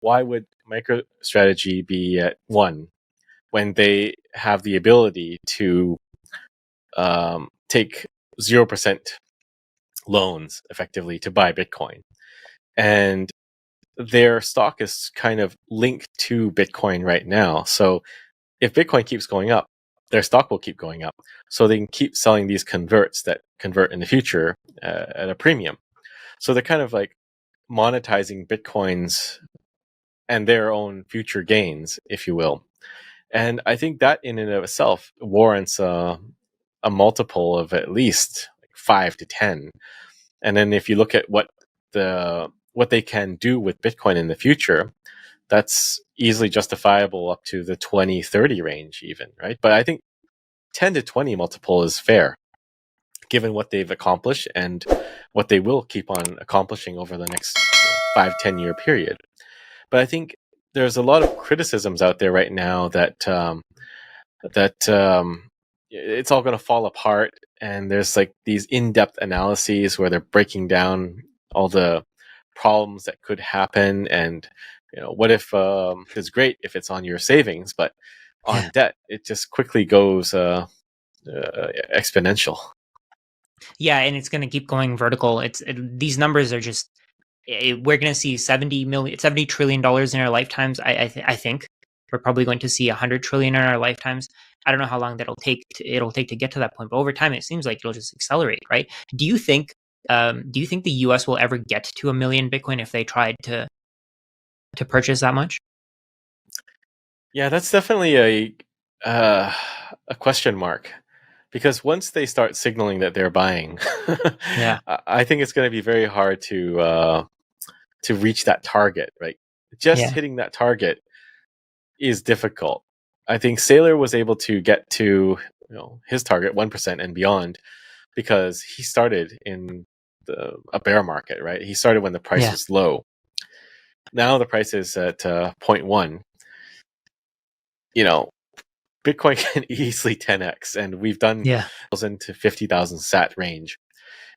why would MicroStrategy be at 1 when they have the ability to take 0% loans effectively to buy Bitcoin? And their stock is kind of linked to Bitcoin right now. So if Bitcoin keeps going up, their stock will keep going up. So they can keep selling these converts that convert in the future at a premium. So they're kind of like monetizing Bitcoins and their own future gains, if you will. And I think that in and of itself warrants a multiple of at least 5 to 10. And then if you look at what they can do with Bitcoin in the future, that's easily justifiable up to the 20, 30 range even, right? But I think 10 to 20 multiple is fair, given what they've accomplished and what they will keep on accomplishing over the next 5, 10-year period. But I think there's a lot of criticisms out there right now that it's all going to fall apart, and there's like these in-depth analyses where they're breaking down all the problems that could happen, and what if it's great if it's on your savings, but on debt it just quickly goes exponential. Yeah, and it's going to keep going vertical. These numbers are just, we're going to see $70 trillion in our lifetimes. I think we're probably going to see 100 trillion in our lifetimes. I don't know how long it'll take to get to that point, but over time it seems like it'll just accelerate, right? Do you think the US will ever get to 1 million Bitcoin if they tried to purchase that much? Yeah, that's definitely a question mark, because once they start signaling that they're buying, Yeah. I think it's going to be very hard to reach that target, right? Just hitting that target is difficult. I think Saylor was able to get to his target 1% and beyond because he started in a bear market, right? He started when the price was low. Now the price is at 0.1. Bitcoin can easily 10x, and we've done 1,000 to 50,000 sat range.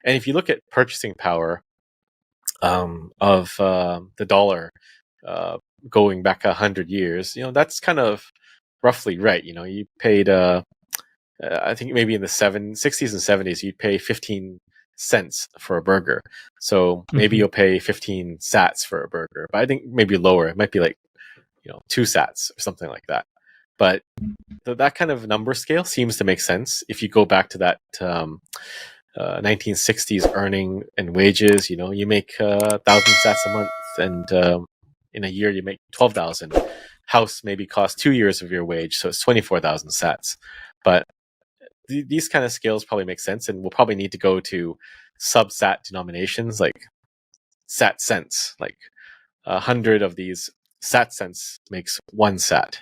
And if you look at purchasing power of the dollar going back 100 years, that's kind of roughly right. You paid, I think maybe in the 60s and 70s, you'd pay 15 cents for a burger. So maybe you'll pay 15 sats for a burger, but I think maybe lower. It might be like 2 sats or something like that. But that kind of number scale seems to make sense if you go back to that 1960s earning and wages. You make 1,000 sats a month, and in a year you make 12,000. House maybe costs 2 years of your wage, so it's 24,000 sats. But these kind of scales probably make sense, and we'll probably need to go to sub-sat denominations like sat cents. Like 100 of these sat cents makes 1 sat.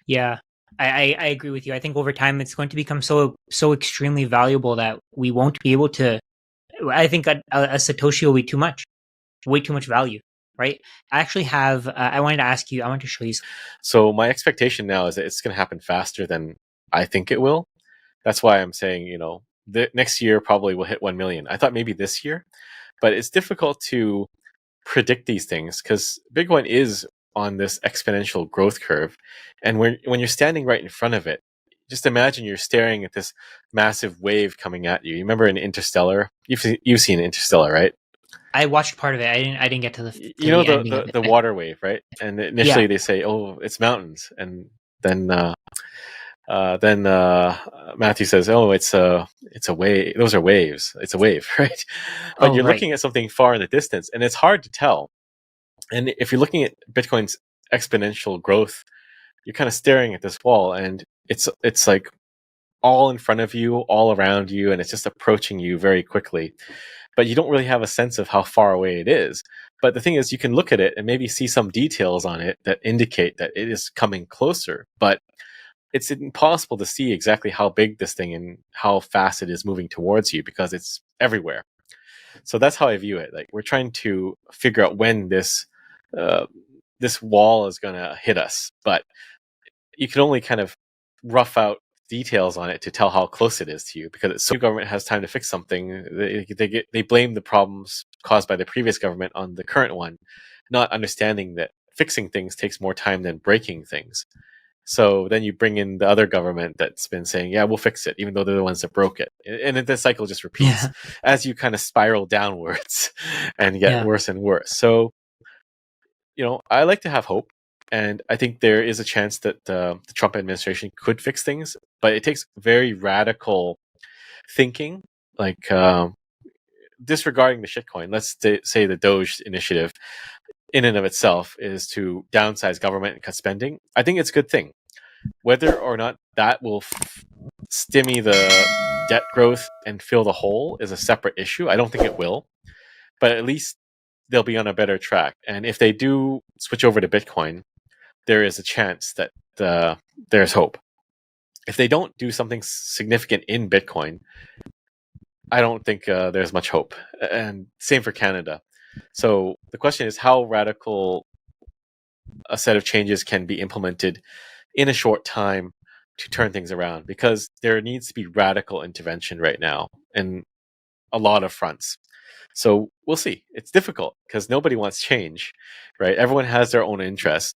Yeah, I agree with you. I think over time it's going to become so extremely valuable that we won't be able to. I think a Satoshi will be too much, way too much value, right? I actually have. I wanted to ask you. I want to show you. So my expectation now is that it's going to happen faster than I think it will. That's why I'm saying the next year probably will hit 1 million. I thought maybe this year, but it's difficult to predict these things because Bitcoin is on this exponential growth curve, and when you're standing right in front of it, just imagine you're staring at this massive wave coming at you. You remember in Interstellar? You've seen Interstellar, right? I watched part of it. I didn't get to the the water wave, right? And initially they say, "Oh, it's mountains," and then Matthew says, "Oh, it's a wave. Those are waves. It's a wave, right?" But you're looking at something far in the distance, and it's hard to tell. And if you're looking at Bitcoin's exponential growth, you're kind of staring at this wall, and it's like all in front of you, all around you, and it's just approaching you very quickly. But you don't really have a sense of how far away it is. But the thing is, you can look at it and maybe see some details on it that indicate that it is coming closer. But it's impossible to see exactly how big this thing and how fast it is moving towards you because it's everywhere. So that's how I view it. Like, we're trying to figure out when this wall is going to hit us, but you can only kind of rough out details on it to tell how close it is to you, because the government has time to fix something. They blame the problems caused by the previous government on the current one, not understanding that fixing things takes more time than breaking things. So then you bring in the other government that's been saying, yeah, we'll fix it, even though they're the ones that broke it. And the cycle just repeats Yeah. as you kind of spiral downwards and get Yeah. worse and worse. So, I like to have hope. And I think there is a chance that the Trump administration could fix things, but it takes very radical thinking, like disregarding the shitcoin. Let's say the Doge initiative in and of itself is to downsize government and cut spending. I think it's a good thing. Whether or not that will stimmy the debt growth and fill the hole is a separate issue. I don't think it will, but at least they'll be on a better track. And if they do switch over to Bitcoin, there is a chance that there's hope. If they don't do something significant in Bitcoin, I don't think there's much hope. And same for Canada. So the question is how radical a set of changes can be implemented in a short time to turn things around, because there needs to be radical intervention right now in a lot of fronts. So we'll see. It's difficult because nobody wants change, right? Everyone has their own interest,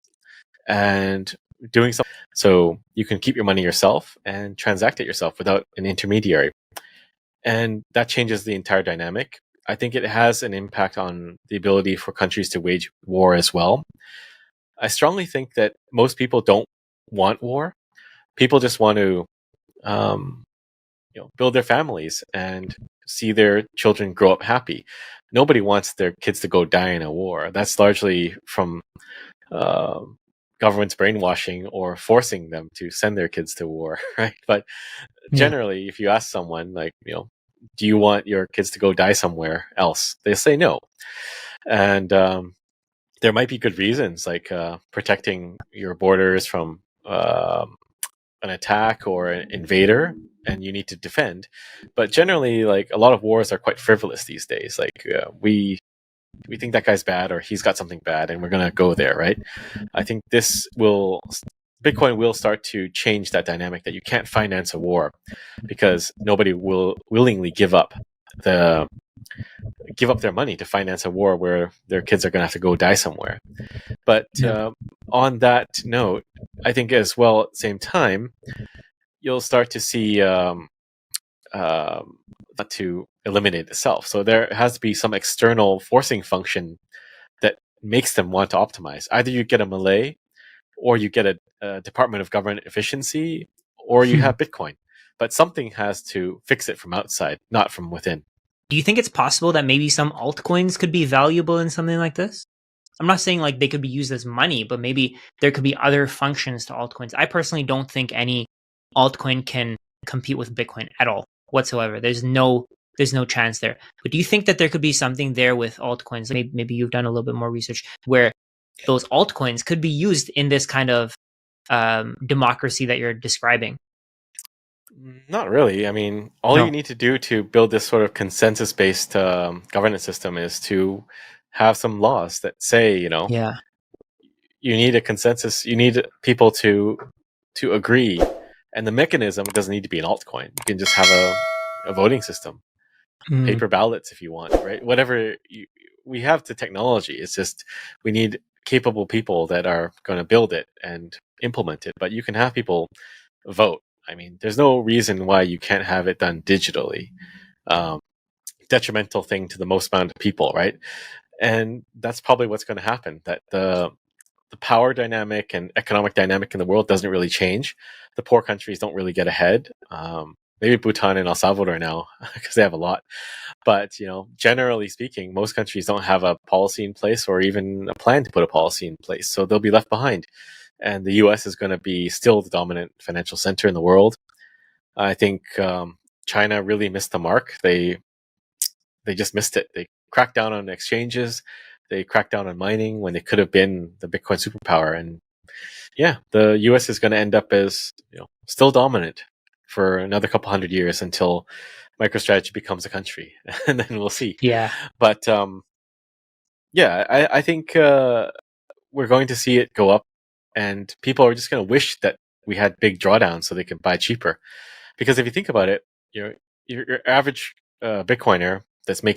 and doing something so you can keep your money yourself and transact it yourself without an intermediary. And that changes the entire dynamic. I think it has an impact on the ability for countries to wage war as well. I strongly think that most people don't want war. People just want to build their families and see their children grow up happy. Nobody wants their kids to go die in a war. That's largely from government's brainwashing or forcing them to send their kids to war, right? But generally, if you ask someone, like, do you want your kids to go die somewhere else? They say no. And there might be good reasons, like protecting your borders from an attack or an invader, and you need to defend. But generally, like, a lot of wars are quite frivolous these days. Like we think that guy's bad or he's got something bad, and we're gonna go there, right? I think Bitcoin will start to change that dynamic, that you can't finance a war because nobody will willingly give up their money to finance a war where their kids are going to have to go die somewhere. But on that note, I think as well, at the same time, you'll start to see to eliminate itself. So there has to be some external forcing function that makes them want to optimize. Either you get a Malay, or you get a Department of Government Efficiency, or you have Bitcoin. But something has to fix it from outside, not from within. Do you think it's possible that maybe some altcoins could be valuable in something like this? I'm not saying like they could be used as money, but maybe there could be other functions to altcoins. I personally don't think any altcoin can compete with Bitcoin at all whatsoever. There's no chance there. But do you think that there could be something there with altcoins? Maybe you've done a little bit more research where those altcoins could be used in this kind of democracy that you're describing? Not really. I mean, all you need to do to build this sort of consensus-based governance system is to have some laws that say, you need a consensus. You need people to agree, and the mechanism doesn't need to be an altcoin. You can just have a voting system, paper ballots if you want, right? Whatever we have the technology. It's just we need capable people that are going to build it and implement it. But you can have people vote. I mean, there's no reason why you can't have it done digitally. Detrimental thing to the most amount of people, right? And that's probably what's going to happen. That the power dynamic and economic dynamic in the world doesn't really change. The poor countries don't really get ahead. Maybe Bhutan and El Salvador now, because they have a lot. But generally speaking, most countries don't have a policy in place or even a plan to put a policy in place, so they'll be left behind. And the U.S. is going to be still the dominant financial center in the world. I think China really missed the mark. They just missed it. They cracked down on exchanges. They cracked down on mining when they could have been the Bitcoin superpower. And yeah, the U.S. is going to end up as still dominant for another couple hundred years until MicroStrategy becomes a country, and then we'll see. Yeah. But I think we're going to see it go up. And people are just going to wish that we had big drawdowns so they could buy cheaper. Because if you think about it, your average Bitcoiner that's making